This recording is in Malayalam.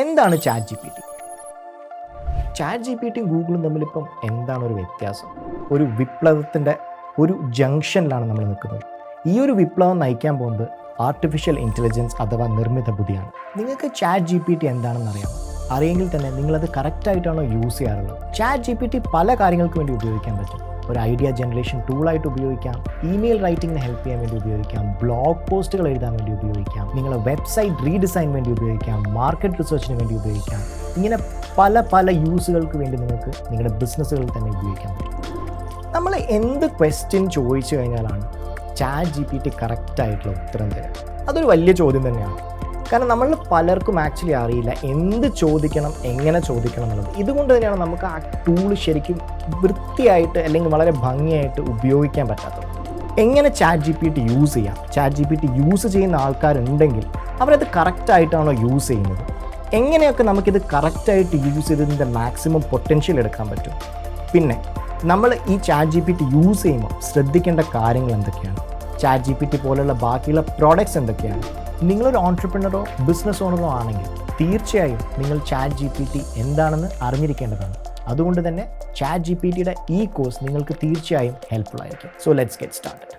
എന്താണ് chat G P T? Chat G P ടിയും ഗൂഗിളും തമ്മിലിപ്പം എന്താണ് ഒരു വ്യത്യാസം? ഒരു വിപ്ലവത്തിൻ്റെ ഒരു ജംഗ്ഷനിലാണ് നമ്മൾ നിൽക്കുന്നത്. ഈ ഒരു വിപ്ലവം നയിക്കാൻ പോകുന്നത് ആർട്ടിഫിഷ്യൽ ഇൻ്റലിജൻസ് അഥവാ നിർമ്മിത ബുദ്ധിയാണ്. നിങ്ങൾക്ക് ചാറ്റ് ജി പി ടി എന്താണെന്ന് അറിയാമോ? അറിയെങ്കിൽ തന്നെ നിങ്ങളത് കറക്റ്റായിട്ടാണോ യൂസ് ചെയ്യാറുള്ളത്? ചാറ്റ് ജി പി ടി പല കാര്യങ്ങൾക്ക് വേണ്ടി ഉപയോഗിക്കാൻ പറ്റും. ഒരു ഐഡിയ ജനറേഷൻ ടൂളായിട്ട് ഉപയോഗിക്കാം, ഇമെയിൽ റൈറ്റിങ്ങിന് ഹെൽപ്പ് ചെയ്യാൻ വേണ്ടി ഉപയോഗിക്കാം, ബ്ലോഗ് പോസ്റ്റുകൾ എഴുതാൻ വേണ്ടി ഉപയോഗിക്കാം, നിങ്ങളെ വെബ്സൈറ്റ് റീഡിസൈൻ വേണ്ടി ഉപയോഗിക്കാം, മാർക്കറ്റ് റിസർച്ചിന് വേണ്ടി ഉപയോഗിക്കാം. ഇങ്ങനെ പല യൂസുകൾക്ക് വേണ്ടി നിങ്ങൾക്ക് നിങ്ങളുടെ ബിസിനസ്സുകളിൽ തന്നെ ഉപയോഗിക്കാൻ പറ്റും. നമ്മൾ എന്ത് ക്വസ്റ്റ്യൻ ചോദിച്ചു കഴിഞ്ഞാലാണ് ചാറ്റ് ജി പി ടി കറക്റ്റായിട്ടുള്ള ഉത്തരം തരാം? അതൊരു വലിയ ചോദ്യം തന്നെയാണ്. കാരണം നമ്മൾ പലർക്കും ആക്ച്വലി അറിയില്ല എന്ത് ചോദിക്കണം, എങ്ങനെ ചോദിക്കണം എന്നുള്ളത്. ഇതുകൊണ്ട് തന്നെയാണ് നമുക്ക് ആ ടൂൾ ശരിക്കും വൃത്തിയായിട്ട് അല്ലെങ്കിൽ വളരെ ഭംഗിയായിട്ട് ഉപയോഗിക്കാൻ പറ്റാത്തത്. എങ്ങനെ chat G P T use ചെയ്യാം? Chat G P T use ചെയ്യുന്ന ആൾക്കാരുണ്ടെങ്കിൽ അവരത് കറക്റ്റായിട്ടാണോ യൂസ് ചെയ്യുന്നത്? എങ്ങനെയൊക്കെ നമുക്കിത് കറക്റ്റായിട്ട് യൂസ് ചെയ്തതിൻ്റെ മാക്സിമം പൊട്ടൻഷ്യൽ എടുക്കാൻ പറ്റും? പിന്നെ നമ്മൾ ഈ chat G P T use ചെയ്യുമ്പോൾ ശ്രദ്ധിക്കേണ്ട കാര്യങ്ങൾ എന്തൊക്കെയാണ്? ചാറ്റ് ജി പി ടി പോലുള്ള ബാക്കിയുള്ള പ്രോഡക്റ്റ്സ് എന്തൊക്കെയാണ്? നിങ്ങളൊരു ഓൺട്രപ്രണറോ ബിസിനസ് ഓണറോ ആണെങ്കിൽ തീർച്ചയായും നിങ്ങൾ ചാറ്റ് ജി പി ടി എന്താണെന്ന് അറിഞ്ഞിരിക്കേണ്ടതാണ്. അതുകൊണ്ട് തന്നെ ചാറ്റ് ജി പി ടിയുടെ ഈ കോഴ്സ് നിങ്ങൾക്ക് തീർച്ചയായും ഹെൽപ്ഫുൾ ആയിരിക്കും. So let's get started.